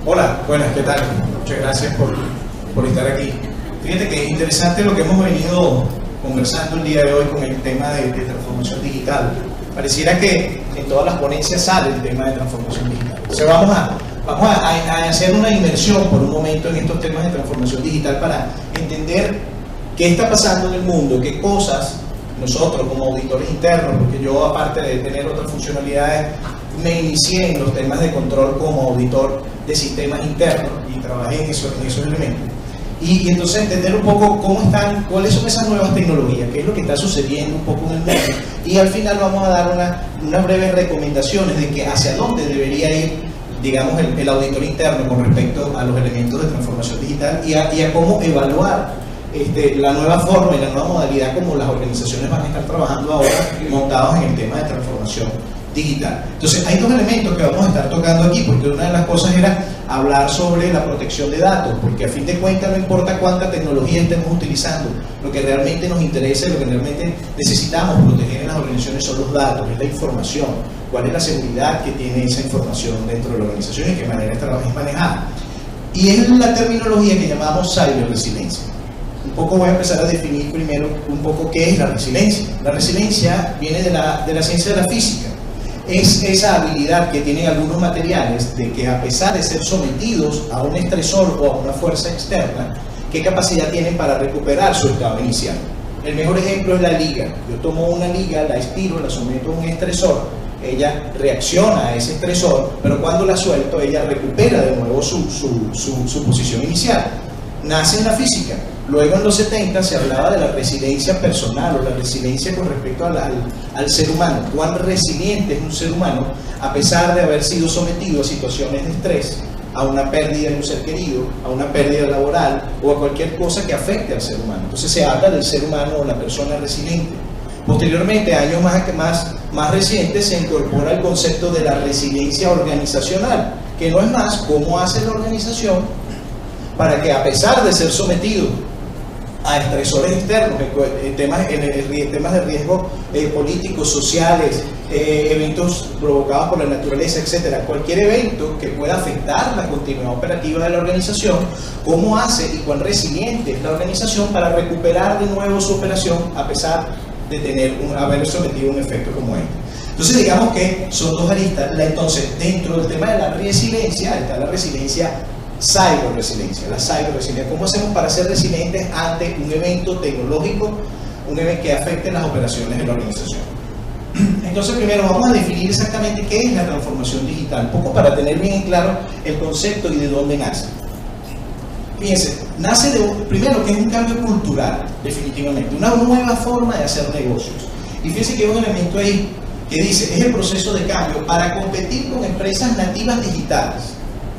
Hola, buenas, ¿qué tal? Muchas gracias por estar aquí. Fíjate que es interesante lo que hemos venido conversando el día de hoy con el tema de transformación digital. Pareciera que en todas las ponencias sale el tema de transformación digital. Entonces vamos a hacer una inmersión por un momento en estos temas de transformación digital para entender qué está pasando en el mundo, qué cosas nosotros como auditores internos, porque yo aparte de tener otras funcionalidades, me inicié en los temas de control como auditor de sistemas internos y trabajé en esos elementos. Y entonces entender un poco cómo están, cuáles son esas nuevas tecnologías, qué es lo que está sucediendo un poco en el mundo. Y al final vamos a dar unas breves recomendaciones de que hacia dónde debería ir, digamos, el auditor interno con respecto a los elementos de transformación digital y a cómo evaluar la nueva forma y la nueva modalidad como las organizaciones van a estar trabajando ahora montados en el tema de transformación digital. Entonces hay dos elementos que vamos a estar tocando aquí, porque una de las cosas era hablar sobre la protección de datos, porque a fin de cuentas no importa cuánta tecnología estemos utilizando, lo que realmente nos interesa y lo que realmente necesitamos proteger en las organizaciones son los datos, es la información, cuál es la seguridad que tiene esa información dentro de la organización y qué manera es manejada. Y es la terminología que llamamos cyberresiliencia. Un poco voy a empezar a definir primero un poco qué es la resiliencia. La resiliencia viene de la ciencia de la física. Es esa habilidad que tienen algunos materiales de que a pesar de ser sometidos a un estresor o a una fuerza externa, qué capacidad tienen para recuperar su estado inicial. El mejor ejemplo es la liga. Yo tomo una liga, la estiro, la someto a un estresor, ella reacciona a ese estresor, pero cuando la suelto, ella recupera de nuevo su posición inicial. Nace en la física. Luego en los 70 se hablaba de la resiliencia personal o la resiliencia con respecto al ser humano. Cuán resiliente es un ser humano a pesar de haber sido sometido a situaciones de estrés, a una pérdida de un ser querido, a una pérdida laboral o a cualquier cosa que afecte al ser humano. Entonces se habla del ser humano o la persona resiliente. Posteriormente, años más recientes, se incorpora el concepto de la resiliencia organizacional, que no es más cómo hace la organización para que a pesar de ser sometido a estresores externos, temas de riesgo políticos, sociales, eventos provocados por la naturaleza, etcétera, cualquier evento que pueda afectar la continuidad operativa de la organización, cómo hace y cuán resiliente es la organización para recuperar de nuevo su operación a pesar de haber sometido un efecto como este. Entonces digamos que son dos aristas. Entonces dentro del tema de la resiliencia está la resiliencia cyberresiliencia, la cyberresiliencia. ¿Cómo hacemos para ser resilientes ante un evento tecnológico, un evento que afecte las operaciones de la organización? Entonces primero vamos a definir exactamente qué es la transformación digital, un poco para tener bien claro el concepto y de dónde nace. Fíjense, nace primero que es un cambio cultural, definitivamente, una nueva forma de hacer negocios. Y fíjense que hay un elemento ahí que dice, es el proceso de cambio para competir con empresas nativas digitales.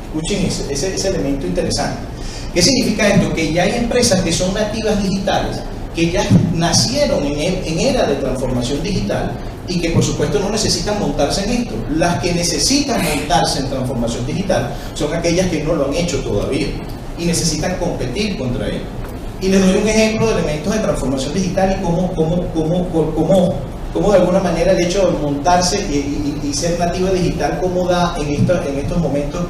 Escuchen ese elemento interesante. ¿Qué significa esto? Que ya hay empresas que son nativas digitales, que ya nacieron en era de transformación digital y que por supuesto no necesitan montarse en esto. Las que necesitan montarse en transformación digital son aquellas que no lo han hecho todavía y necesitan competir contra ellos. Y les doy un ejemplo de elementos de transformación digital y cómo de alguna manera el hecho de montarse y ser nativo digital, cómo da en estos momentos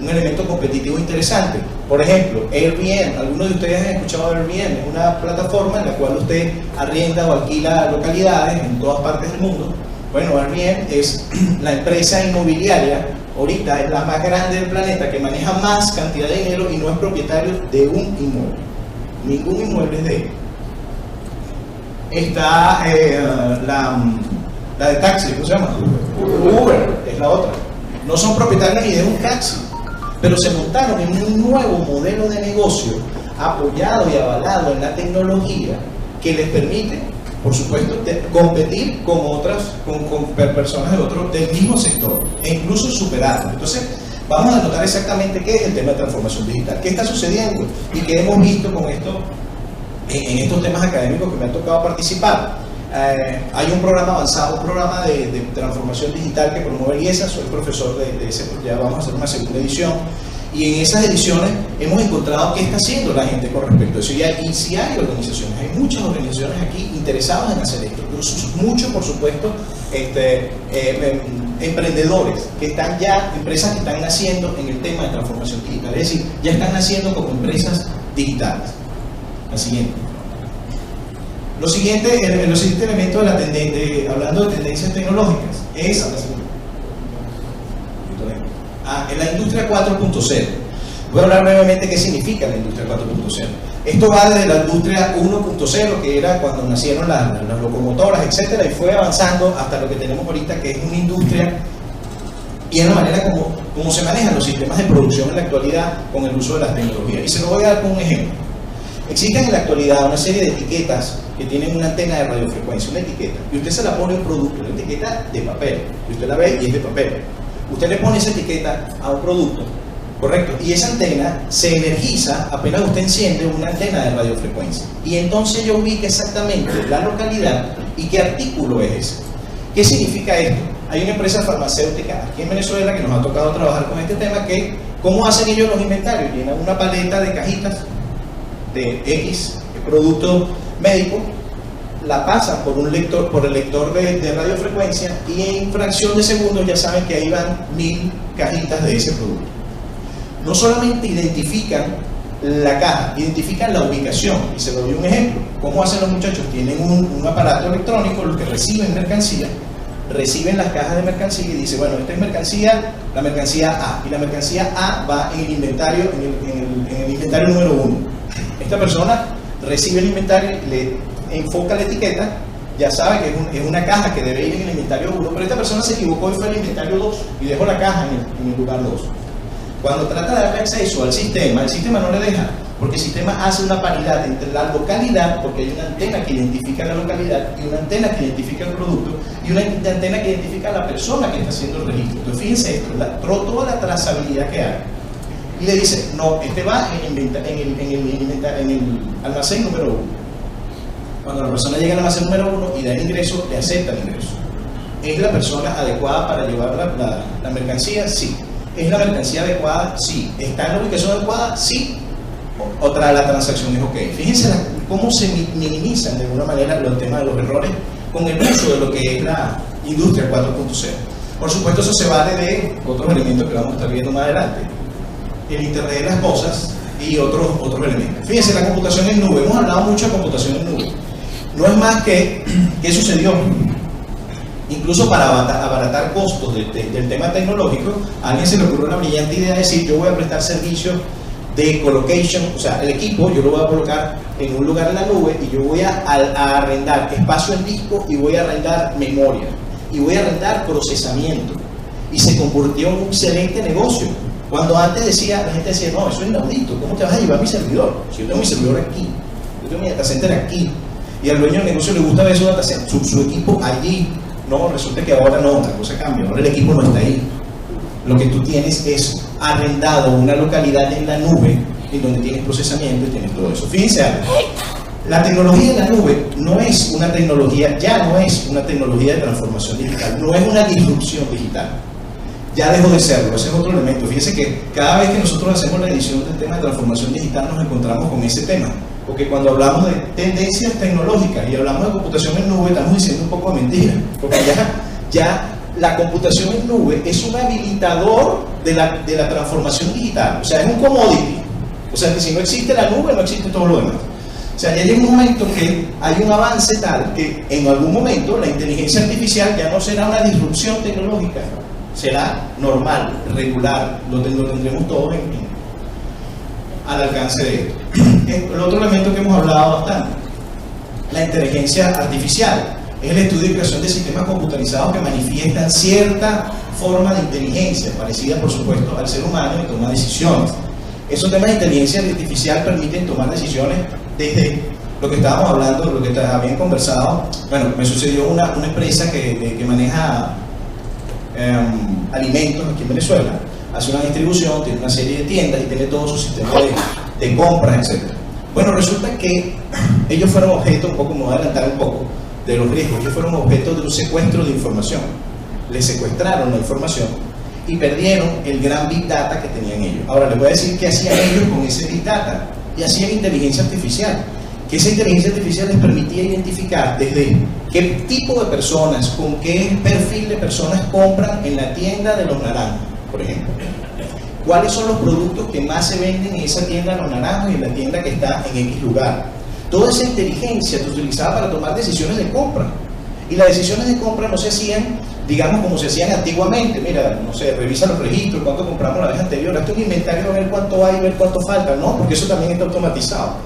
un elemento competitivo interesante. Por ejemplo, Airbnb. Algunos de ustedes han escuchado de Airbnb. Es una plataforma en la cual usted arrienda o alquila localidades en todas partes del mundo. Bueno, Airbnb es la empresa inmobiliaria, ahorita es la más grande del planeta, que maneja más cantidad de dinero y no es propietario de un inmueble. Ningún inmueble es de él. Está la de taxi, ¿cómo se llama? Uber es la otra. No son propietarios ni de un taxi, pero se montaron en un nuevo modelo de negocio apoyado y avalado en la tecnología que les permite, por supuesto, competir con personas del mismo sector e incluso superarlo. Entonces, vamos a notar exactamente qué es el tema de transformación digital, qué está sucediendo y qué hemos visto con esto en estos temas académicos que me ha tocado participar. Hay un programa avanzado, un programa de transformación digital que promueve el IESA. Soy profesor de ese, ya vamos a hacer una segunda edición, y en esas ediciones hemos encontrado qué está haciendo la gente con respecto a eso. Y sí hay organizaciones, hay muchas organizaciones aquí interesadas en hacer esto, mucho, por supuesto, emprendedores que están ya, empresas que están naciendo en el tema de transformación digital, es decir, ya están naciendo como empresas digitales. La siguiente. Los siguientes elementos de la tendencia, hablando de tendencias tecnológicas, es la industria 4.0. Voy a hablar brevemente qué significa la industria 4.0. Esto va desde la industria 1.0, que era cuando nacieron las locomotoras, etcétera, y fue avanzando hasta lo que tenemos ahorita, que es una industria y es la manera como se manejan los sistemas de producción en la actualidad con el uso de las tecnologías. Y se lo voy a dar con un ejemplo. Existen en la actualidad una serie de etiquetas que tienen una antena de radiofrecuencia, una etiqueta, y usted se la pone a un producto, una etiqueta de papel, y usted la ve y es de papel. Usted le pone esa etiqueta a un producto, correcto, y esa antena se energiza apenas usted enciende una antena de radiofrecuencia. Y entonces yo ubico exactamente la localidad y qué artículo es ese. ¿Qué significa esto? Hay una empresa farmacéutica aquí en Venezuela que nos ha tocado trabajar con este tema, que ¿cómo hacen ellos los inventarios? Llenan una paleta de cajitas de X producto médico, la pasan por un lector, por el lector de radiofrecuencia, y en fracción de segundos ya saben que ahí van 1000 cajitas de ese producto. No solamente identifican la caja, identifican la ubicación, y se lo doy un ejemplo. ¿Cómo hacen los muchachos? Tienen un aparato electrónico, los que reciben mercancía, reciben las cajas de mercancía y dicen, bueno, esta es mercancía, la mercancía A, y la mercancía A va en el inventario, en el inventario número 1. Esta persona recibe el inventario, le enfoca la etiqueta, ya sabe que es una caja que debe ir en el inventario 1, pero esta persona se equivocó y fue al inventario 2 y dejó la caja en el lugar 2. Cuando trata de darle acceso al sistema, el sistema no le deja, porque el sistema hace una paridad entre la localidad, porque hay una antena que identifica la localidad, y una antena que identifica el producto, y una antena que identifica a la persona que está haciendo el registro. Entonces fíjense esto, toda la trazabilidad que hay. Y le dice, no, este va en el almacén número 1. Cuando la persona llega al almacén número 1 y da el ingreso, le acepta el ingreso. ¿Es la persona adecuada para llevar la mercancía? Sí. ¿Es la mercancía adecuada? Sí. ¿Está en la ubicación adecuada? Sí. Otra de la transacción es ok. Fíjense cómo se minimizan de alguna manera los temas de los errores con el uso de lo que es la industria 4.0. Por supuesto, eso se vale de otros elementos que vamos a estar viendo más adelante. El Internet de las cosas y otros elementos. Fíjense, la computación en nube. Hemos hablado mucho de computación en nube. No es más que, ¿qué sucedió? Incluso para abaratar costos del tema tecnológico, a alguien se le ocurrió una brillante idea de decir, yo voy a prestar servicios de colocation, o sea, el equipo yo lo voy a colocar en un lugar en la nube y yo voy a arrendar espacio en disco y voy a arrendar memoria y voy a arrendar procesamiento. Y se convirtió en un excelente negocio. Cuando antes la gente decía, no, eso es inaudito, ¿cómo te vas a llevar mi servidor? Si yo tengo mi servidor aquí, yo tengo mi data center aquí, y al dueño del negocio le gusta ver su data center, su equipo allí. No, resulta que ahora no, la cosa cambia, ahora el equipo no está ahí. Lo que tú tienes es arrendado una localidad en la nube, en donde tienes procesamiento y tienes todo eso. Fíjense algo, la tecnología en la nube no es una tecnología, ya no es una tecnología de transformación digital, no es una disrupción digital. Ya dejó de serlo, ese es otro elemento. Fíjense que cada vez que nosotros hacemos la edición del tema de transformación digital nos encontramos con ese tema, porque cuando hablamos de tendencias tecnológicas y hablamos de computación en nube estamos diciendo un poco de mentira, porque ya la computación en nube es un habilitador de la transformación digital, o sea, es un commodity, o sea, que si no existe la nube no existe todo lo demás. O sea, ya llega un momento que hay un avance tal que en algún momento la inteligencia artificial ya no será una disrupción tecnológica, será normal, regular, lo tendremos todos al alcance de esto. El otro elemento que hemos hablado bastante, la inteligencia artificial, es el estudio y creación de sistemas computarizados que manifiestan cierta forma de inteligencia, parecida por supuesto al ser humano y toma decisiones. Esos temas de inteligencia artificial permiten tomar decisiones desde lo que estábamos hablando, lo que habían conversado. Bueno, me sucedió una empresa que maneja alimentos aquí en Venezuela, hace una distribución, tiene una serie de tiendas y tiene todo su sistema de compras, etc. Bueno, resulta que ellos fueron objeto, un poco, me voy a adelantar un poco, de los riesgos. Ellos fueron objeto de un secuestro de información. Les secuestraron la información y perdieron el gran Big Data que tenían ellos. Ahora les voy a decir qué hacían ellos con ese Big Data. Y hacían inteligencia artificial. que esa inteligencia artificial les permitía identificar desde qué tipo de personas, con qué perfil de personas compran en la tienda de Los Naranjos, por ejemplo. ¿Cuáles son los productos que más se venden en esa tienda de Los Naranjos y en la tienda que está en X lugar? Toda esa inteligencia se utilizaba para tomar decisiones de compra. Y las decisiones de compra no se hacían, digamos, como se hacían antiguamente. Mira, no sé, revisa los registros, cuánto compramos la vez anterior, hazte un inventario, ver cuánto hay, ver cuánto falta. No, porque eso también está automatizado.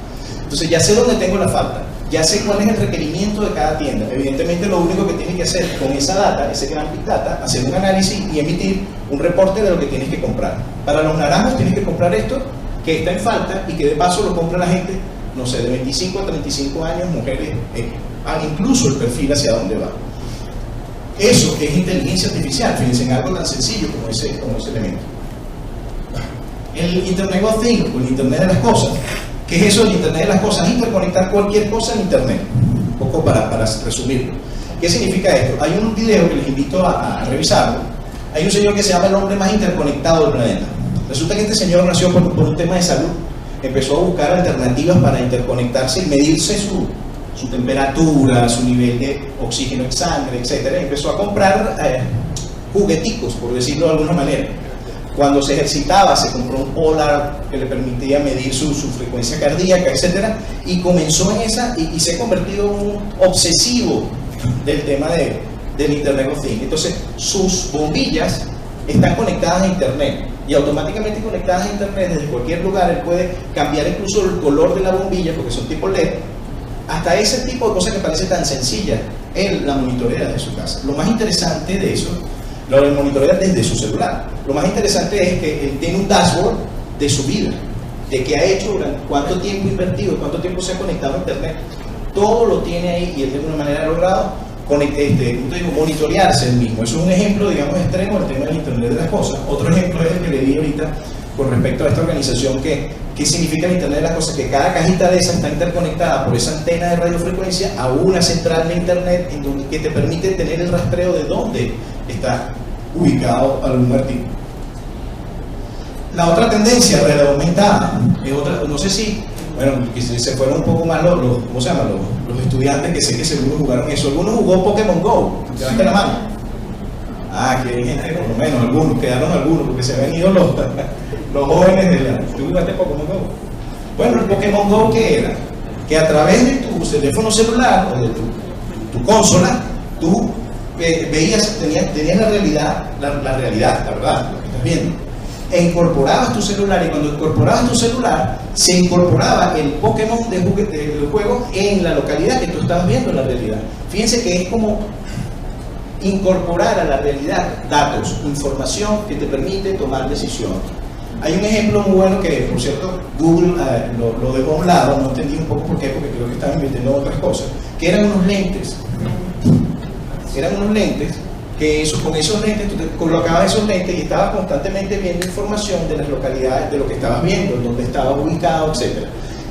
Entonces ya sé dónde tengo la falta, ya sé cuál es el requerimiento de cada tienda. Evidentemente lo único que tienes que hacer con esa data, ese gran big data, hacer un análisis y emitir un reporte de lo que tienes que comprar. Para Los Naranjos tienes que comprar esto, que está en falta y que de paso lo compra la gente, no sé, de 25 a 35 años, mujeres, incluso el perfil hacia dónde va. Eso es inteligencia artificial, fíjense en algo tan sencillo como ese elemento. El Internet of Things, o el Internet de las cosas. ¿Qué es eso del Internet de las cosas? Interconectar cualquier cosa en Internet. Un poco para resumirlo. ¿Qué significa esto? Hay un video que les invito a revisarlo. Hay un señor que se llama el hombre más interconectado del planeta. Resulta que este señor nació por un tema de salud. Empezó a buscar alternativas para interconectarse y medirse su temperatura, su nivel de oxígeno en sangre, etc. Y empezó a comprar jugueticos, por decirlo de alguna manera. Cuando se ejercitaba, se compró un Polar que le permitía medir su frecuencia cardíaca, etc. Y comenzó en esa, y se ha convertido en un obsesivo del tema del Internet of Things. Entonces, sus bombillas están conectadas a Internet. Y automáticamente conectadas a Internet desde cualquier lugar, él puede cambiar incluso el color de la bombilla, porque son tipo LED, hasta ese tipo de cosas que parece tan sencilla, él la monitorea desde su casa. Lo más interesante de eso, lo monitorea desde su celular. Lo más interesante es que él tiene un dashboard de su vida, de qué ha hecho, durante cuánto tiempo invertido, cuánto tiempo se ha conectado a Internet. Todo lo tiene ahí y él de alguna manera ha logrado monitorearse él mismo. Eso es un ejemplo, digamos, extremo del tema del Internet de las cosas. Otro ejemplo es el que le di ahorita con respecto a esta organización ¿qué significa el Internet de las cosas? Que cada cajita de esas está interconectada por esa antena de radiofrecuencia a una central de Internet que te permite tener el rastreo de dónde está ubicado algún artículo. La otra tendencia, realidad aumentada, es otra, no sé si, bueno, que se fueron un poco más ¿cómo se llama? Los estudiantes que sé que seguro jugaron eso. ¿Algunos jugó Pokémon Go? Levante la mano. Ah, que hay gente, por lo menos, algunos, quedaron algunos, porque se habían ido los jóvenes de la... ¿Tú jugaste Pokémon Go? Bueno, el Pokémon Go, ¿qué era? Que a través de tu teléfono celular o de tu consola, tú veías, tenías la realidad, la verdad, lo que estás viendo. E incorporabas tu celular, y cuando incorporabas tu celular, se incorporaba el Pokémon del juego en la localidad que tú estabas viendo en la realidad. Fíjense que es como incorporar a la realidad datos, información que te permite tomar decisiones. Hay un ejemplo muy bueno que, por cierto, Google lo dejó a un lado, no entendí un poco por qué, porque creo que estaban invirtiendo otras cosas, que eran unos lentes. Eran unos lentes que con esos lentes, tú te colocabas esos lentes y estabas constantemente viendo información de las localidades, de lo que estabas viendo, dónde estabas ubicado, etc.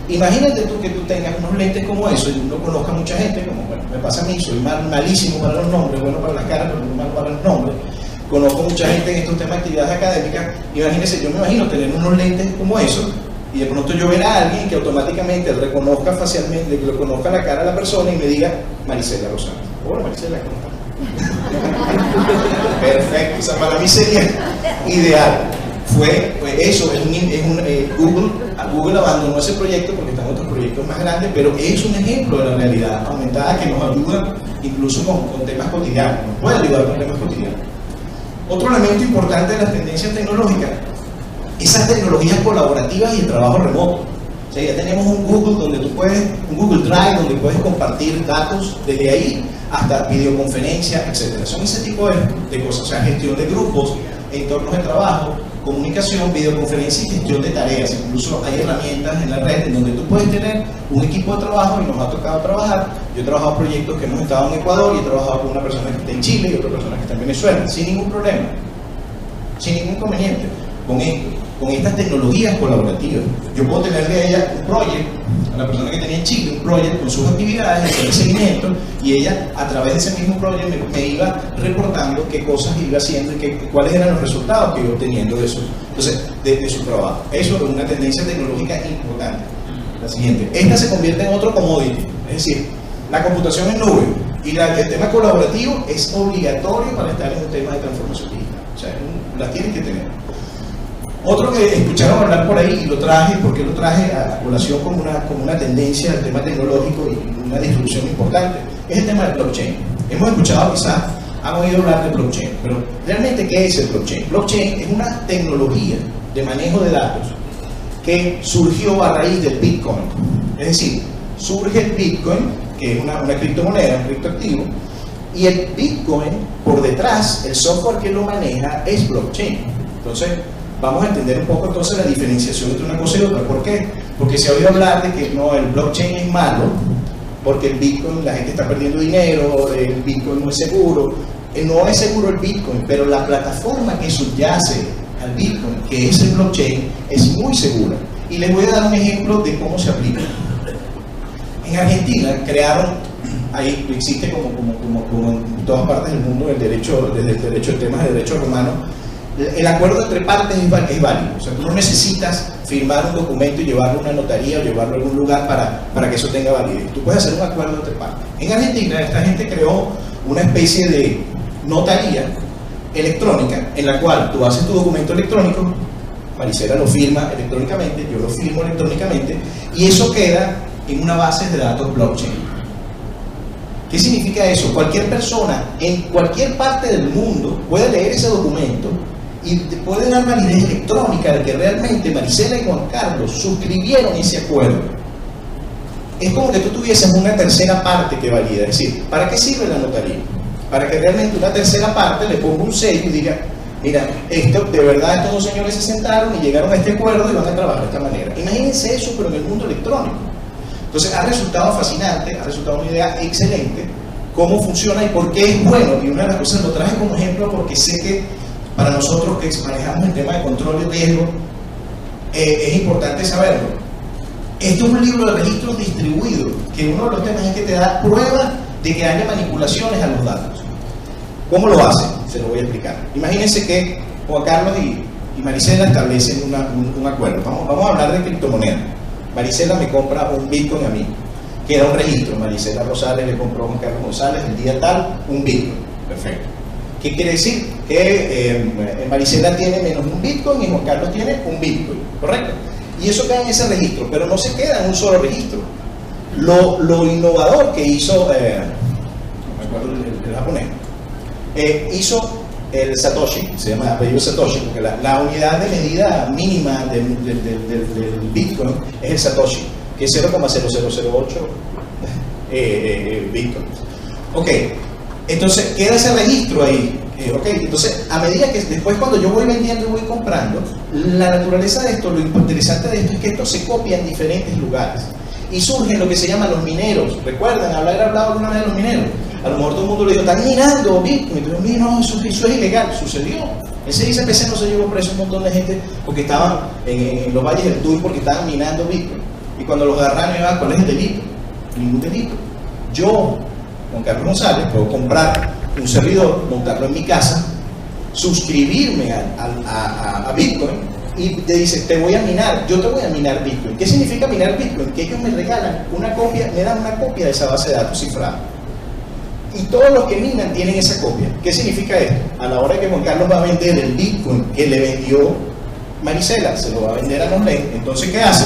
Imagínate tú que tú tengas unos lentes como eso y uno conozca a mucha gente, como bueno, me pasa a mí, soy malísimo para los nombres, bueno para las caras, pero no malo para los nombres. Conozco mucha gente en estos temas de actividades académicas. Imagínense, yo me imagino tener unos lentes como eso y de pronto yo ver a alguien que automáticamente reconozca facialmente, que lo conozca la cara a la persona y me diga Marisela Rosales. Hola Marisela, ¿cómo estás? Perfecto, o sea, para mí sería ideal. Google abandonó ese proyecto porque están otros proyectos más grandes, pero es un ejemplo de la realidad aumentada que nos ayuda incluso con temas cotidianos, nos puede ayudar con temas cotidianos. Otro elemento importante de las tendencias tecnológicas, esas tecnologías colaborativas y el trabajo remoto. O sea, ya tenemos un Google Drive donde puedes compartir datos desde ahí hasta videoconferencia, etc. Son ese tipo de cosas, o sea, gestión de grupos, entornos de trabajo, comunicación, videoconferencia y gestión de tareas. Incluso hay herramientas en la red en donde tú puedes tener un equipo de trabajo, y nos ha tocado trabajar. Yo he trabajado en proyectos que hemos estado en Ecuador y he trabajado con una persona que está en Chile y otra persona que está en Venezuela, sin ningún problema, sin ningún inconveniente con estas tecnologías colaborativas. Yo puedo tener de ella un proyecto, a la persona que tenía en Chile, un proyecto con sus actividades, hacer el seguimiento, y ella a través de ese mismo proyecto me iba reportando qué cosas iba haciendo y cuáles eran los resultados que iba obteniendo de su trabajo. Eso es una tendencia tecnológica importante. la siguiente. Esta se convierte en otro commodity, es decir, la computación en nube y el tema colaborativo es obligatorio para estar en un tema de transformación digital. O sea, la tienen que tener. Otro que escucharon hablar por ahí, y lo traje porque lo traje a colación como una tendencia del tema tecnológico y una disrupción importante, es el tema del blockchain. Hemos escuchado, quizás han oído hablar de blockchain, pero realmente, ¿qué es el blockchain? Blockchain es una tecnología de manejo de datos que surgió a raíz del Bitcoin. Es decir, surge el Bitcoin, que es una criptomoneda, un criptoactivo, y el Bitcoin, por detrás, el software que lo maneja es blockchain. Entonces, vamos a entender un poco entonces la diferenciación entre una cosa y otra. ¿Por qué? Porque se ha oído hablar de que no, el blockchain es malo, porque el Bitcoin, la gente está perdiendo dinero, el Bitcoin no es seguro. No es seguro el Bitcoin, pero la plataforma que subyace al Bitcoin, que es el blockchain, es muy segura. Y les voy a dar un ejemplo de cómo se aplica. En Argentina crearon, ahí existe como en todas partes del mundo, el derecho, desde el derecho, el tema de derechos humanos, el acuerdo entre partes es válido. O sea, tú no necesitas firmar un documento y llevarlo a una notaría o llevarlo a algún lugar para que eso tenga validez. Tú puedes hacer un acuerdo entre partes. En Argentina, esta gente creó una especie de notaría electrónica en la cual tú haces tu documento electrónico, Marisela lo firma electrónicamente, yo lo firmo electrónicamente, y eso queda en una base de datos blockchain. ¿Qué significa eso? Cualquier persona en cualquier parte del mundo puede leer ese documento y puede dar validez electrónica de que realmente Marisela y Juan Carlos suscribieron ese acuerdo. Es como que tú tuvieses una tercera parte que valida. Es decir, ¿para qué sirve la notaría? Para que realmente una tercera parte le ponga un sello y diga, mira, de verdad estos dos señores se sentaron y llegaron a este acuerdo y van a trabajar de esta manera. Imagínense eso, pero en el mundo electrónico. Entonces ha resultado fascinante, ha resultado una idea excelente, cómo funciona y por qué es bueno. Y una de las cosas lo traje como ejemplo porque sé que para nosotros que manejamos el tema de control y riesgo, es importante saberlo. Esto es un libro de registros distribuidos, que uno de los temas es que te da pruebas de que haya manipulaciones a los datos. ¿Cómo lo hacen? Se lo voy a explicar. Imagínense que Juan Carlos y Marisela establecen un acuerdo. Vamos a hablar de criptomonedas. Marisela me compra un Bitcoin a mí. Queda un registro. Marisela Rosales le compró a Juan Carlos González el día tal un Bitcoin. Perfecto. ¿Qué quiere decir? Que Marisela tiene menos un Bitcoin y Juan Carlos tiene un Bitcoin. ¿Correcto? Y eso queda en ese registro, pero no se queda en un solo registro. Lo innovador que hizo, no me acuerdo el japonés, hizo el Satoshi, se llama apellido Satoshi, porque la unidad de medida mínima del Bitcoin es el Satoshi, que es 0,0008 Bitcoins. Ok, entonces queda ese registro ahí. Okay, entonces, a medida que después cuando yo voy vendiendo y voy comprando, la naturaleza de esto, lo interesante de esto es que esto se copia en diferentes lugares. Y surgen lo que se llaman los mineros. ¿Recuerdan haber hablado alguna vez de los mineros? A lo mejor todo el mundo le dijo, están minando Bitcoin. Entonces, no, eso es ilegal. Sucedió. Ese ICPC no se llevó preso un montón de gente porque estaban en los valles del Tuy porque estaban minando Bitcoin. Y cuando los agarraron, ¿cuál es el delito? Ningún delito. Yo, Juan Carlos González, puedo comprar un servidor, montarlo en mi casa, suscribirme a Bitcoin y te dice, te voy a minar, yo te voy a minar Bitcoin. ¿Qué significa minar Bitcoin? Que ellos me regalan una copia, me dan una copia de esa base de datos cifrada. Y todos los que minan tienen esa copia. ¿Qué significa esto? A la hora que Juan Carlos va a vender el Bitcoin que le vendió Marisela, se lo va a vender a Nosley. Entonces, ¿qué hace?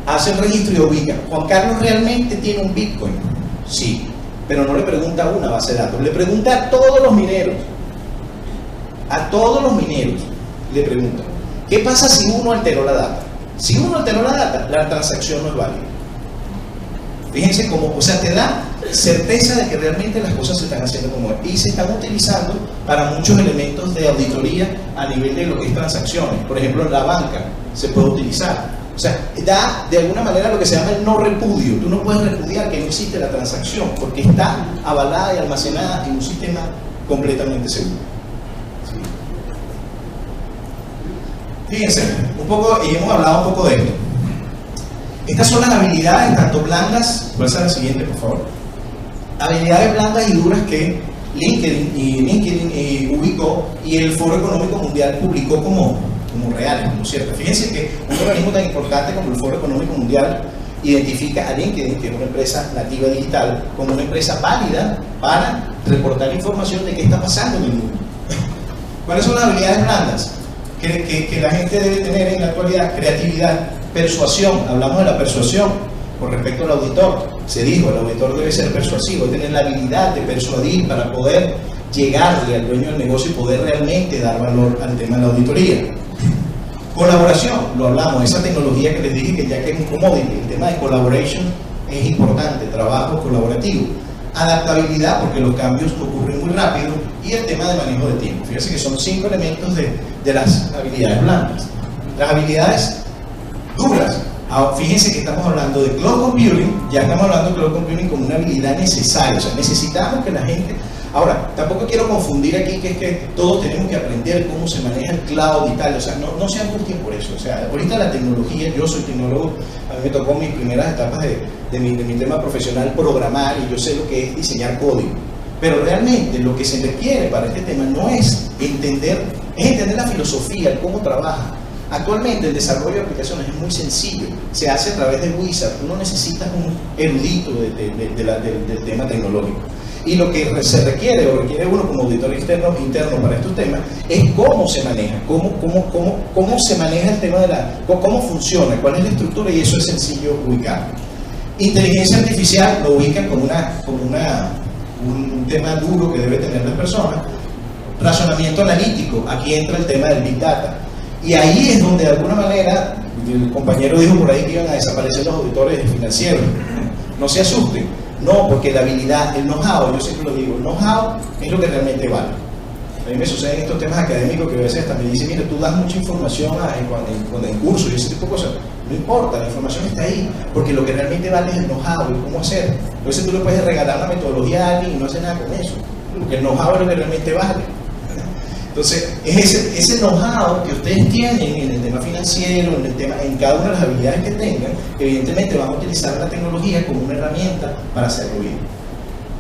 Hace el registro y ubica. ¿Juan Carlos realmente tiene un Bitcoin? Sí. Pero no le pregunta a una base de datos, le pregunta a todos los mineros. A todos los mineros le pregunta. ¿Qué pasa si uno alteró la data? Si uno alteró la data, la transacción no es válida. Fíjense cómo, o sea, te da certeza de que realmente las cosas se están haciendo como es. Y se están utilizando para muchos elementos de auditoría a nivel de lo que es transacciones. Por ejemplo, en la banca se puede utilizar. O sea, da de alguna manera lo que se llama el no repudio. Tú no puedes repudiar que no existe la transacción porque está avalada y almacenada en un sistema completamente seguro. ¿Sí? Fíjense, un poco, y hemos hablado un poco de esto. Estas son las habilidades, tanto blandas, puede ser la siguiente, por favor. Habilidades blandas y duras que LinkedIn ubicó y el Foro Económico Mundial publicó como como reales, como ciertas. Fíjense que un organismo tan importante como el Foro Económico Mundial identifica a LinkedIn, que es una empresa nativa digital, como una empresa válida para reportar información de qué está pasando en el mundo. ¿Cuáles son las habilidades blandas que la gente debe tener en la actualidad? Creatividad, persuasión, hablamos de la persuasión con respecto al auditor. Se dijo, el auditor debe ser persuasivo, debe tener la habilidad de persuadir para poder llegarle al dueño del negocio y poder realmente dar valor al tema de la auditoría. Colaboración, lo hablamos, esa tecnología que les dije que ya que es un commodity, el tema de collaboration es importante, trabajo colaborativo. Adaptabilidad, porque los cambios ocurren muy rápido, y el tema de manejo de tiempo. Fíjense que son 5 elementos de las habilidades blandas. Las habilidades duras, fíjense que estamos hablando de cloud computing, ya estamos hablando de cloud computing como una habilidad necesaria, o sea, necesitamos que la gente... Ahora, tampoco quiero confundir aquí que es que todos tenemos que aprender cómo se maneja el cloud y tal, o sea, no se angustien por eso. O sea, ahorita la tecnología, yo soy tecnólogo, a mí me tocó mis primeras etapas de mi tema profesional programar, y yo sé lo que es diseñar código. Pero realmente lo que se requiere para este tema no es entender la filosofía, el cómo trabaja. Actualmente el desarrollo de aplicaciones es muy sencillo, se hace a través de Wizard, tú no necesitas un erudito del tema tecnológico. Y lo que se requiere, o requiere uno como auditor interno para estos temas, es cómo se maneja, cómo se maneja el tema cómo funciona, cuál es la estructura, y eso es sencillo ubicar. Inteligencia artificial lo ubican como un tema duro que debe tener las personas. Razonamiento analítico, aquí entra el tema del Big Data. Y ahí es donde de alguna manera, el compañero dijo por ahí que iban a desaparecer los auditores financieros. No se asusten, no, porque la habilidad, el know-how, yo siempre lo digo, el know-how es lo que realmente vale. A mí me suceden estos temas académicos que a veces hasta me dicen, mira, tú das mucha información en cursos y ese tipo de cosas. No importa, la información está ahí, porque lo que realmente vale es el know-how, el cómo hacer. Entonces tú le puedes regalar una metodología a alguien y no hace nada con eso, porque el know-how es lo que realmente vale. Entonces, es ese know-how que ustedes tienen en el tema financiero, en cada una de las habilidades que tengan, evidentemente van a utilizar la tecnología como una herramienta para hacerlo bien.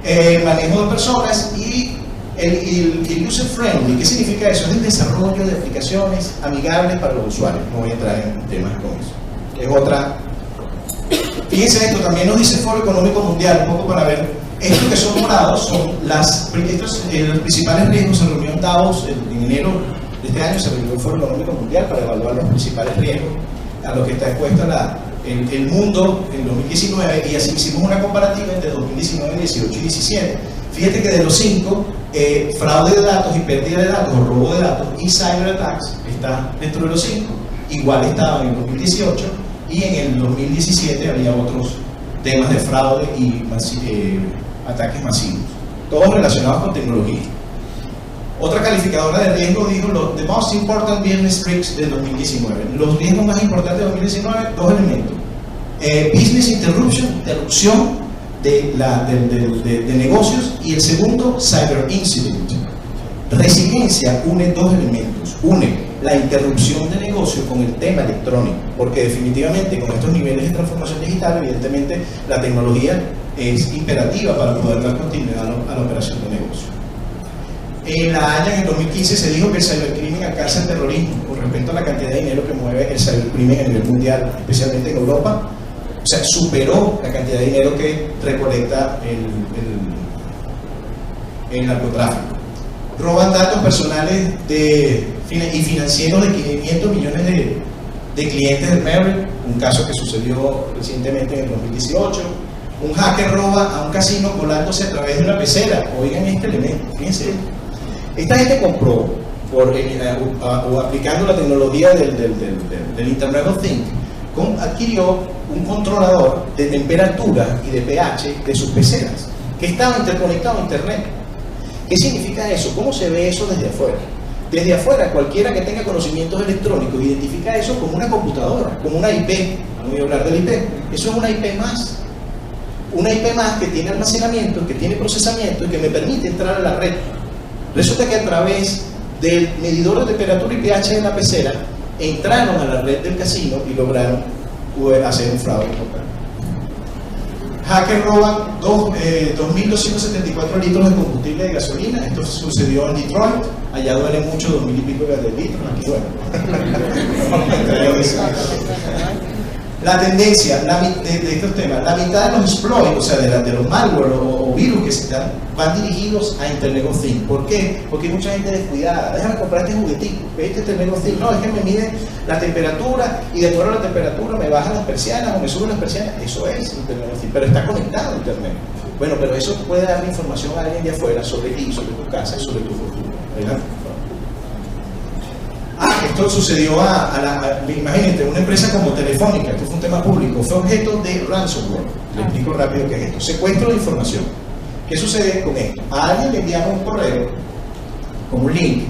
El manejo de personas y el user friendly. ¿Qué significa eso? Es el desarrollo de aplicaciones amigables para los usuarios. No voy a entrar en temas con eso. Es otra. Fíjense esto, también nos dice el Foro Económico Mundial, un poco para ver. Estos que son morados son los principales riesgos. Se reunió en Davos en enero de este año, se reunió el Foro Económico Mundial para evaluar los principales riesgos a los que está expuesto el mundo en 2019, y así hicimos una comparativa entre 2019, 18 y 17. Fíjate que de los 5, fraude de datos y pérdida de datos o robo de datos y cyber attacks está dentro de los 5. Igual estaban en el 2018, y en el 2017 había otros temas de fraude y ataques masivos, todos relacionados con tecnología. Otra calificadora de riesgo dijo the most important business risks del 2019. Los riesgos más importantes de 2019, 2 elementos. Business interrupción de negocios, y el segundo, cyber incident. Resiliencia une 2 elementos. Une la interrupción de negocio con el tema electrónico, porque definitivamente con estos niveles de transformación digital, evidentemente la tecnología es imperativa para poder dar continuidad a la operación de negocio. En la Haya, en el 2015, se dijo que el cibercrimen alcanza el terrorismo con respecto a la cantidad de dinero que mueve el cibercrimen a nivel mundial, especialmente en Europa. O sea, superó la cantidad de dinero que recolecta el narcotráfico. Roban datos personales y financieros de 500 millones de clientes del Merrill, un caso que sucedió recientemente en el 2018. Un hacker roba a un casino colándose a través de una pecera. Oigan este elemento, fíjense. Esta gente compró, o aplicando la tecnología del Internet of Things, adquirió un controlador de temperatura y de pH de sus peceras, que estaba interconectado a Internet. ¿Qué significa eso? ¿Cómo se ve eso desde afuera? Desde afuera, cualquiera que tenga conocimientos electrónicos identifica eso como una computadora, como una IP. No voy a hablar del IP. Eso es una IP más. Una IP más que tiene almacenamiento, que tiene procesamiento y que me permite entrar a la red. Resulta que a través del medidor de temperatura y pH de la pecera entraron a la red del casino y lograron hacer un fraude total. Hackers roban 2.274 litros de combustible de gasolina. Esto sucedió en Detroit. Allá duele mucho 2.000 y pico de litros. Aquí bueno. La tendencia de estos temas, la mitad de los exploits, o sea, de los malware o virus que se dan, van dirigidos a Internet of Things. ¿Por qué? Porque hay mucha gente descuidada. Déjame comprar este juguetico, este Internet of Things. No, es que me mide la temperatura y de acuerdo a la temperatura me bajan las persianas o me suben las persianas. Eso es Internet of Things, pero está conectado a Internet. Bueno, pero eso puede darle información a alguien de afuera sobre ti, sobre tu casa y sobre tu futuro, ¿verdad? Esto sucedió imagínate, una empresa como Telefónica, esto fue un tema público, fue objeto de ransomware. Le explico rápido qué es esto. Secuestro de información. ¿Qué sucede con esto? A alguien le enviaron un correo con un link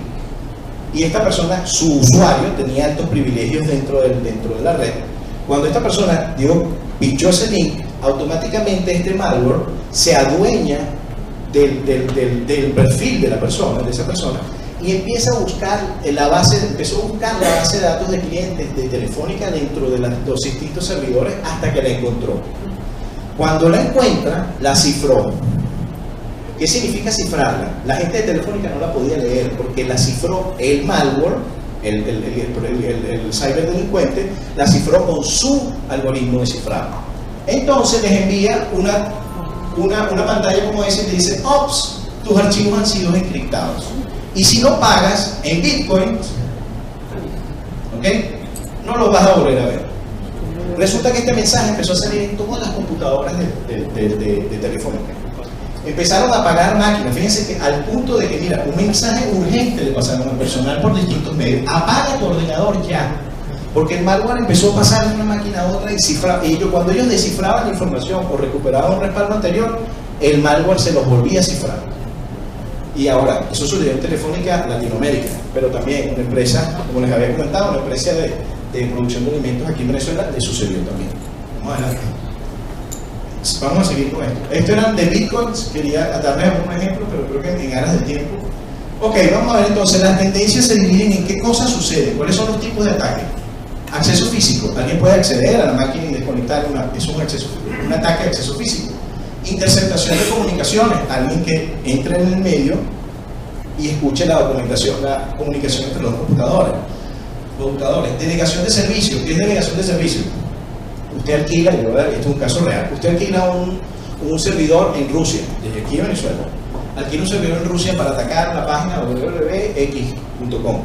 y esta persona, su usuario, tenía altos privilegios dentro de la red. Cuando esta persona pinchó ese link, automáticamente este malware se adueña del perfil de la persona, de esa persona, y empieza a buscar empezó a buscar la base de datos de clientes de Telefónica dentro de los distintos servidores hasta que la encontró. Cuando la encuentra, la cifró. ¿Qué significa cifrarla? La gente de Telefónica no la podía leer porque la cifró el malware, el ciberdelincuente, la cifró con su algoritmo de cifrado. Entonces les envía una pantalla como esa y te dice: ops, tus archivos han sido encriptados. Y si no pagas en Bitcoin, ¿ok?, no lo vas a volver a ver. Resulta que este mensaje empezó a salir en todas las computadoras de Telefónica. Empezaron a apagar máquinas. Fíjense que al punto de que, mira, un mensaje urgente le pasaron al personal por distintos medios: apaga tu ordenador ya. Porque el malware empezó a pasar de una máquina a otra y cuando ellos descifraban la información o recuperaban un respaldo anterior, el malware se los volvía a cifrar. Y ahora, eso sucedió en Telefónica Latinoamérica, pero también una empresa, como les había comentado, una empresa de producción de alimentos aquí en Venezuela, le sucedió también. Vamos adelante. Vamos a seguir con esto. Esto eran de Bitcoins, quería darles algún ejemplo, pero creo que en aras del tiempo. Ok, vamos a ver entonces, las tendencias se dividen en qué cosas suceden, cuáles son los tipos de ataques. Acceso físico, alguien puede acceder a la máquina y desconectar, es un ataque de acceso físico. Interceptación de comunicaciones, alguien que entra en el medio y escuche la comunicación entre los computadores. Delegación de servicio. ¿Qué es delegación de servicio? Usted alquila, esto es un caso real, usted alquila un servidor en Rusia, desde aquí en Venezuela, alquila un servidor en Rusia para atacar la página www.x.com.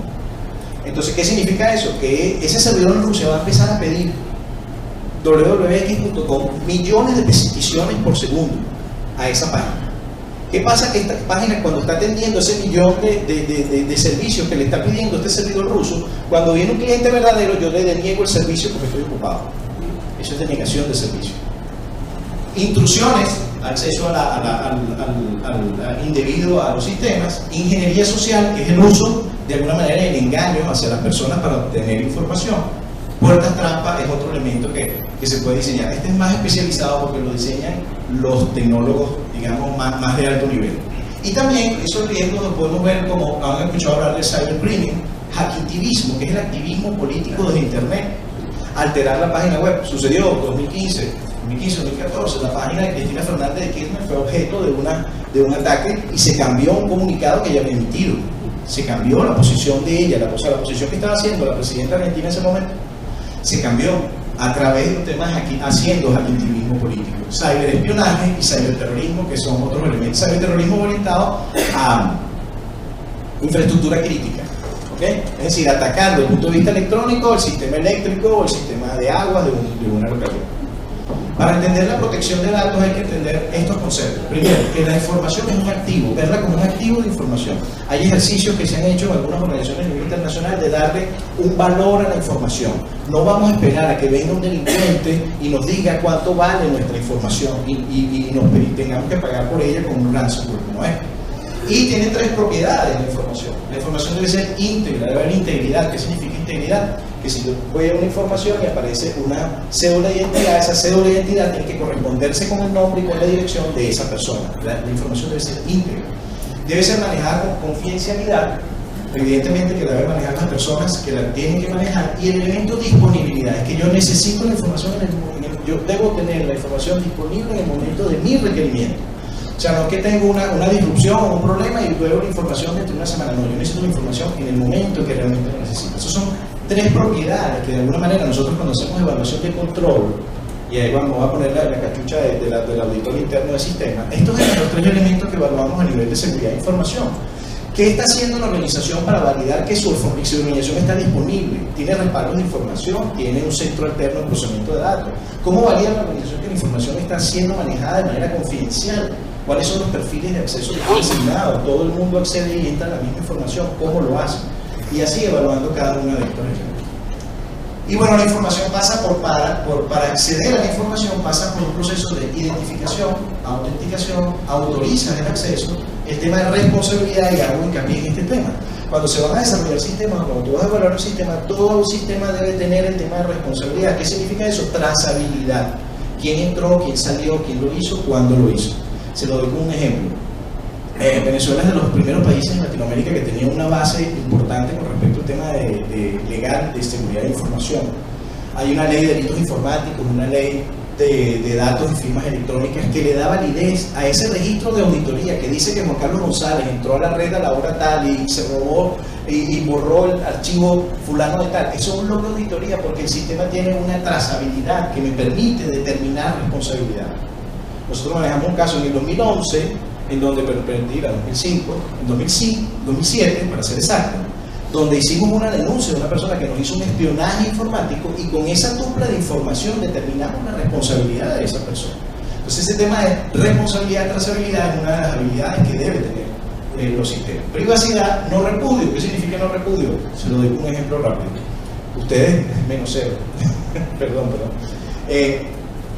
Entonces, ¿qué significa eso? Que ese servidor en Rusia va a empezar a pedir www.x.com millones de peticiones por segundo a esa página. ¿Qué pasa? Que esta página, cuando está atendiendo ese millón de servicios que le está pidiendo este servidor ruso, cuando viene un cliente verdadero, yo le deniego el servicio porque estoy ocupado. Eso es denegación de servicio. Intrusiones, acceso al indebido a los sistemas. Ingeniería social, que es el uso de alguna manera el engaño hacia las personas para obtener información. Puertas trampa es otro elemento que se puede diseñar. Este es más especializado porque lo diseñan los tecnólogos, digamos, más de alto nivel. Y también esos riesgos los podemos ver como han escuchado hablar de cybercrimen, hacktivismo, que es el activismo político de Internet. Alterar la página web. Sucedió en 2015, 2014, la página de Cristina Fernández de Kirchner fue objeto de un ataque y se cambió un comunicado que ella había emitido. Se cambió la posición de ella, la posición que estaba haciendo la presidenta argentina en ese momento. Se cambió a través de un tema haciendo hacktivismo político. Ciberespionaje y ciberterrorismo, que son otros elementos. Ciberterrorismo orientado a infraestructura crítica, ¿okay? Es decir, atacando desde el punto de vista electrónico el sistema eléctrico o el sistema de agua de una localidad. Para entender la protección de datos hay que entender estos conceptos. Primero, que la información es un activo, verla como un activo de información. Hay ejercicios que se han hecho en algunas organizaciones a nivel internacional de darle un valor a la información. No vamos a esperar a que venga un delincuente y nos diga cuánto vale nuestra información y tengamos que pagar por ella con un ransomware como este. Y tiene tres propiedades la información. La información debe ser íntegra, debe haber integridad. ¿Qué significa integridad? Que si yo voy a una información y aparece una cédula de identidad, esa cédula de identidad tiene que corresponderse con el nombre y con la dirección de esa persona. La información debe ser íntegra. Debe ser manejada con confidencialidad, evidentemente que la deben manejar las personas que la tienen que manejar, y el elemento disponibilidad, es que yo necesito la información Yo debo tener la información disponible en el momento de mi requerimiento. O sea, no es que tengo una disrupción o un problema y luego la información dentro de una semana. No, yo necesito la información en el momento que realmente lo necesito. Esas son 3 propiedades que de alguna manera nosotros cuando hacemos evaluación de control, y ahí vamos a poner la cachucha del auditor interno del sistema, estos son los 3 elementos que evaluamos a nivel de seguridad de información. ¿Qué está haciendo la organización para validar que su organización está disponible? ¿Tiene respaldo de información? ¿Tiene un centro alterno de procesamiento de datos? ¿Cómo valida la organización que la información está siendo manejada de manera confidencial? ¿Cuáles son los perfiles de acceso que están asignados? ¿Todo el mundo accede y entra a la misma información? ¿Cómo lo hace? Y así evaluando cada uno de estos elementos. Y bueno, la información pasa para acceder a la información pasa por un proceso de identificación, autenticación, autorizas el acceso, el tema de responsabilidad, y hago hincapié en este tema. Cuando se van a desarrollar sistemas, cuando tú vas a evaluar un sistema, todo un sistema debe tener el tema de responsabilidad. ¿Qué significa eso? Trazabilidad. ¿Quién entró, quién salió, quién lo hizo, cuándo lo hizo? Se lo doy como un ejemplo. Venezuela es de los primeros países en Latinoamérica que tenía una base importante con respecto al tema legal de seguridad de información. Hay una ley de delitos informáticos, una ley de datos y firmas electrónicas que le da validez a ese registro de auditoría que dice que Juan Carlos González entró a la red a la hora tal y se robó y borró el archivo fulano de tal. Eso es un logro de auditoría porque el sistema tiene una trazabilidad que me permite determinar responsabilidad. Nosotros manejamos un caso en el 2011, en donde, mentira, 2005, en 2007, para ser exacto, donde hicimos una denuncia de una persona que nos hizo un espionaje informático y con esa dupla de información determinamos la responsabilidad de esa persona. Entonces ese tema de responsabilidad y trazabilidad es una de las habilidades que debe tener los sistemas. Privacidad, no repudio. ¿Qué significa no repudio? Se lo doy un ejemplo rápido. Ustedes, menos 0. perdón.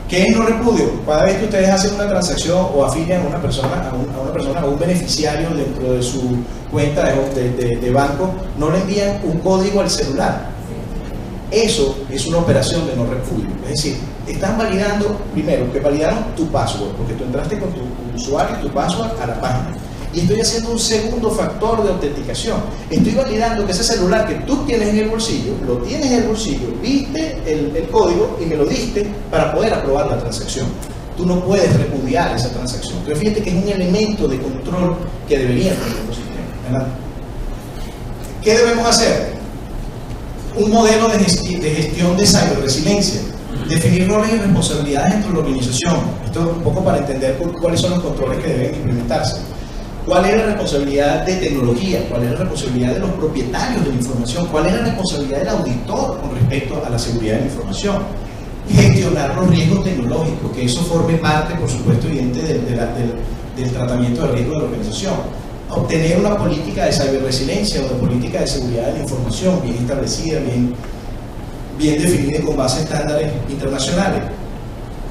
¿Qué es no repudio? Cada vez que ustedes hacen una transacción o afilian a una persona, a un beneficiario dentro de su cuenta de banco, no le envían un código al celular. Eso es una operación de no repudio. Es decir, están validando, primero, que validaron tu password, porque tú entraste con tu usuario y tu password a la página. Y estoy haciendo un segundo factor de autenticación. Estoy validando que ese celular que tú tienes en el bolsillo, lo tienes en el bolsillo, viste el código y me lo diste para poder aprobar la transacción. Tú no puedes repudiar esa transacción. Pero fíjate que es un elemento de control que deberían tener los sistemas, ¿verdad? ¿Qué debemos hacer? Un modelo de gestión de ciberresiliencia. Definir roles y responsabilidades dentro de la organización. Esto es un poco para entender cuáles son los controles que deben implementarse. ¿Cuál es la responsabilidad de tecnología? ¿Cuál es la responsabilidad de los propietarios de la información? ¿Cuál es la responsabilidad del auditor con respecto a la seguridad de la información? Gestionar los riesgos tecnológicos, que eso forme parte, por supuesto, evidente del tratamiento de riesgo de la organización. Obtener una política de ciberresiliencia o de política de seguridad de la información bien establecida, bien definida y con base a estándares internacionales.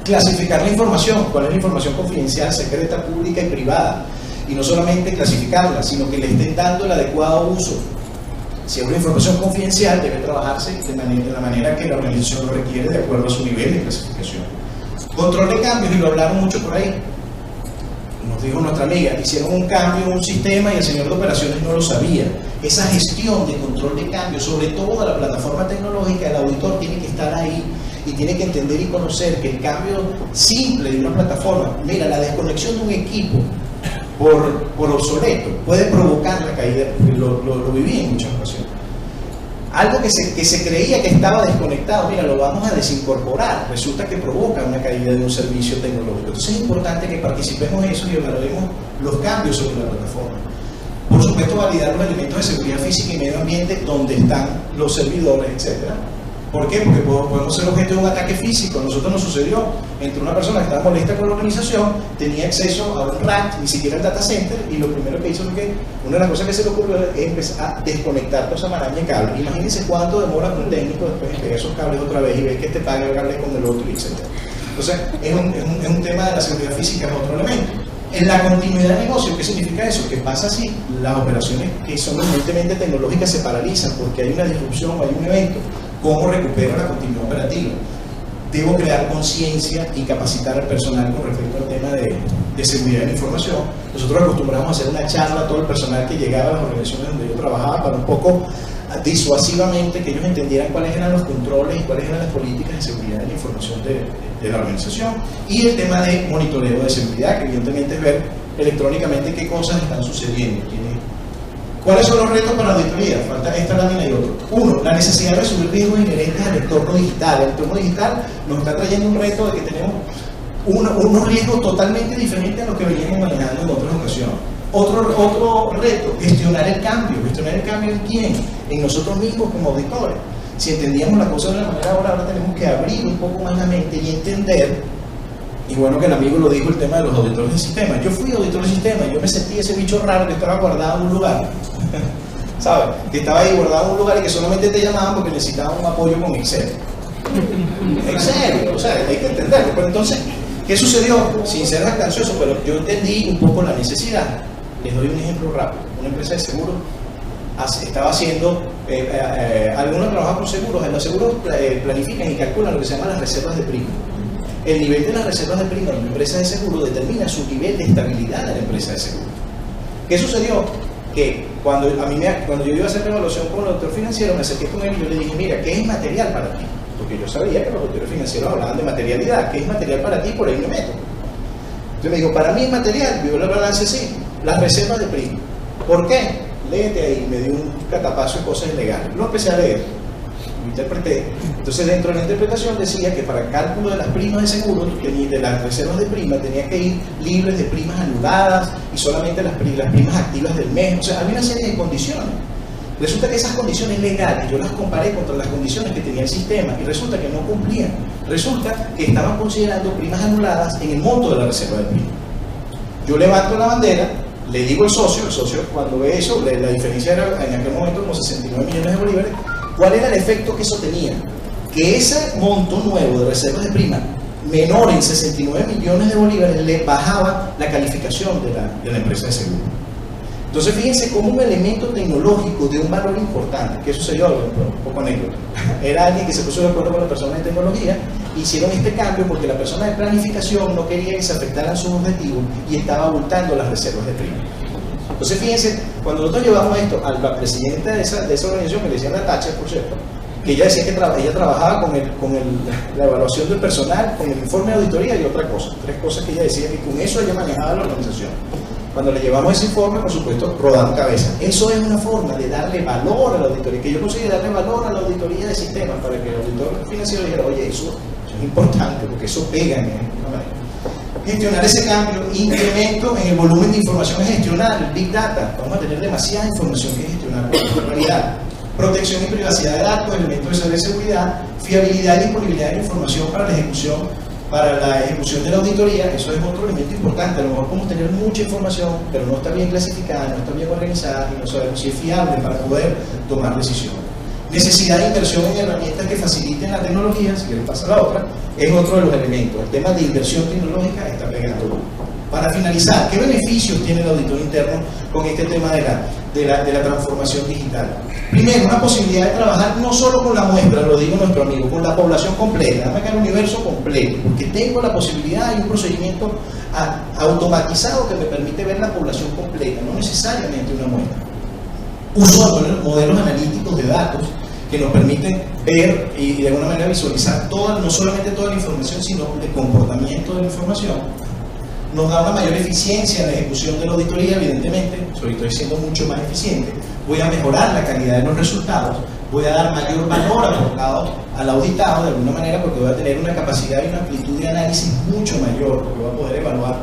Clasificar la información. ¿Cuál es la información confidencial, secreta, pública y privada? Y no solamente clasificarla, sino que le estén dando el adecuado uso. Si es una información confidencial, debe trabajarse de la manera que la organización lo requiere de acuerdo a su nivel de clasificación. Control de cambios, y lo hablaron mucho por ahí. Nos dijo nuestra amiga, hicieron un cambio en un sistema y el señor de operaciones no lo sabía. Esa gestión de control de cambios, sobre todo de la plataforma tecnológica, el auditor tiene que estar ahí y tiene que entender y conocer que el cambio simple de una plataforma, mira, la desconexión de un equipo por obsoleto puede provocar la caída. Lo viví en muchas ocasiones. Algo que se creía que estaba desconectado, mira, lo vamos a desincorporar, resulta que provoca una caída de un servicio tecnológico. Entonces es importante que participemos en eso y evaluemos los cambios sobre la plataforma. Por supuesto, validar los elementos de seguridad física y medio ambiente, donde están los servidores, etc. ¿Por qué? Porque podemos ser objeto de un ataque físico. A nosotros nos sucedió entre una persona que estaba molesta con la organización, tenía acceso a un rack, ni siquiera el data center, y lo primero que hizo fue que una de las cosas que se le ocurrió es empezar a desconectar toda esa maraña de cables. Imagínense cuánto demora un técnico después de pegar esos cables otra vez y ver que este paga el cable con el otro, etc. Entonces, es un tema de la seguridad física, es otro elemento. En la continuidad de negocio, ¿qué significa eso? Que pasa así, las operaciones que son evidentemente tecnológicas se paralizan porque hay una disrupción o hay un evento. ¿Cómo recupero la continuidad operativa? Debo crear conciencia y capacitar al personal con respecto al tema de seguridad de la información. Nosotros acostumbramos a hacer una charla a todo el personal que llegaba a las organizaciones donde yo trabajaba para un poco disuasivamente que ellos entendieran cuáles eran los controles y cuáles eran las políticas de seguridad de la información de la organización, y el tema de monitoreo de seguridad, que evidentemente es ver electrónicamente qué cosas están sucediendo. ¿Cuáles son los retos para la auditoría? Falta esta lámina y otro. Uno, la necesidad de resolver riesgos inherentes al entorno digital. El entorno digital nos está trayendo un reto de que tenemos unos riesgos totalmente diferentes a los que veníamos manejando en otras ocasiones. Otro reto, gestionar el cambio. ¿Gestionar el cambio en quién? En nosotros mismos como auditores. Si entendíamos la cosa de una manera, ahora tenemos que abrir un poco más la mente y entender, y bueno que el amigo lo dijo, el tema de los auditores de sistema. Yo fui auditor de sistema y yo me sentí ese bicho raro que estaba guardado en un lugar, ¿sabes? Que estaba ahí guardado en un lugar y que solamente te llamaban porque necesitaban un apoyo con Excel. Excel, o sea, hay que entenderlo. Pero entonces, ¿qué sucedió? Sin ser jactancioso, pero yo entendí un poco la necesidad. Les doy un ejemplo rápido. Una empresa de seguros estaba haciendo, algunos trabajan con seguros. En los seguros planifican y calculan lo que se llama las reservas de prima. El nivel de las reservas de prima de una empresa de seguro determina su nivel de estabilidad de la empresa de seguro. ¿Qué sucedió? Que cuando yo iba a hacer la evaluación con el auditor financiero, me acerqué con él y yo le dije, mira, ¿qué es material para ti? Porque yo sabía que los auditores financieros hablaban de materialidad. ¿Qué es material para ti? Por ahí me meto. Entonces me dijo, para mí es material, vio la balance así, las reservas de prima. ¿Por qué? Léete ahí, me dio un catapazo de cosas ilegales. Lo empecé a leer, lo interpreté. Entonces dentro de la interpretación decía que para el cálculo de las primas de seguro, de las reservas de prima, tenía que ir libres de primas anuladas y solamente las primas activas del mes. O sea, había una serie de condiciones. Resulta que esas condiciones legales, yo las comparé contra las condiciones que tenía el sistema y resulta que no cumplían. Resulta que estaban considerando primas anuladas en el monto de la reserva de prima. Yo levanto la bandera, le digo al socio cuando ve eso, la diferencia era en aquel momento como 69 millones de bolívares. ¿Cuál era el efecto que eso tenía? Que ese monto nuevo de reservas de prima, menor en 69 millones de bolívares, le bajaba la calificación de la empresa de seguro. Entonces fíjense cómo un elemento tecnológico de un valor importante, que sucedió, un poco anécdota, era alguien que se puso de acuerdo con la persona de tecnología, hicieron este cambio porque la persona de planificación no quería que se afectaran sus objetivos y estaba abultando las reservas de prima. Entonces fíjense, cuando nosotros llevamos esto a la presidenta de esa organización, que le decían la Thatcher, por cierto, que ella decía que ella trabajaba con la evaluación del personal, con el informe de auditoría y otra cosa, 3 cosas que ella decía que con eso ella manejaba la organización. Cuando le llevamos ese informe, por supuesto, rodando cabeza. Eso es una forma de darle valor a la auditoría, que yo conseguí darle valor a la auditoría de sistemas para que el auditor financiero dijera, oye, eso es importante, porque eso pega en una manera. Gestionar ese cambio, incremento en el volumen de información a gestionar, el Big Data. Vamos a tener demasiada información que gestionar en realidad. Protección y privacidad de datos, elementos de seguridad, fiabilidad y disponibilidad de la información para la ejecución de la auditoría. Eso es otro elemento importante. A lo mejor podemos tener mucha información, pero no está bien clasificada, no está bien organizada y no sabemos si es fiable para poder tomar decisiones. Necesidad de inversión en herramientas que faciliten la tecnología, si quieren pasar a la otra, es otro de los elementos. El tema de inversión tecnológica está pegando. Para finalizar, ¿qué beneficios tiene el auditor interno con este tema de la transformación digital? Primero, una posibilidad de trabajar no solo con la muestra, lo digo nuestro amigo, con la población completa, dame acá el universo completo, porque tengo la posibilidad y un procedimiento automatizado que me permite ver la población completa, no necesariamente una muestra. Uso de modelos analíticos de datos que nos permiten ver y de alguna manera visualizar no solamente toda la información, sino el comportamiento de la información. Nos da una mayor eficiencia en la ejecución de la auditoría, evidentemente, estoy siendo mucho más eficiente, voy a mejorar la calidad de los resultados, voy a dar mayor valor al auditado de alguna manera, porque voy a tener una capacidad y una amplitud de análisis mucho mayor, porque voy a poder evaluar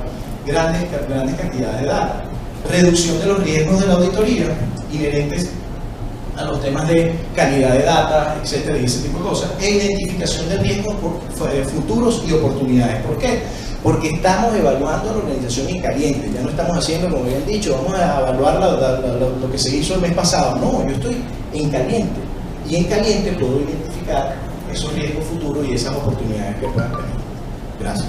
grandes cantidades de datos. Reducción de los riesgos de la auditoría inherentes a los temas de calidad de data, etcétera, y ese tipo de cosas, e identificación de riesgos futuros y oportunidades. ¿Por qué? Porque estamos evaluando la organización en caliente, ya no estamos haciendo, como habían dicho, vamos a evaluar lo que se hizo el mes pasado. No, yo estoy en caliente, y en caliente puedo identificar esos riesgos futuros y esas oportunidades que puedan tener. Gracias.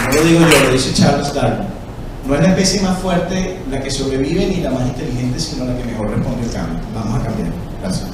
No lo digo yo, lo dice Charles Darwin. No es la especie más fuerte la que sobrevive ni la más inteligente, sino la que mejor responde al cambio. Vamos a cambiar. Gracias.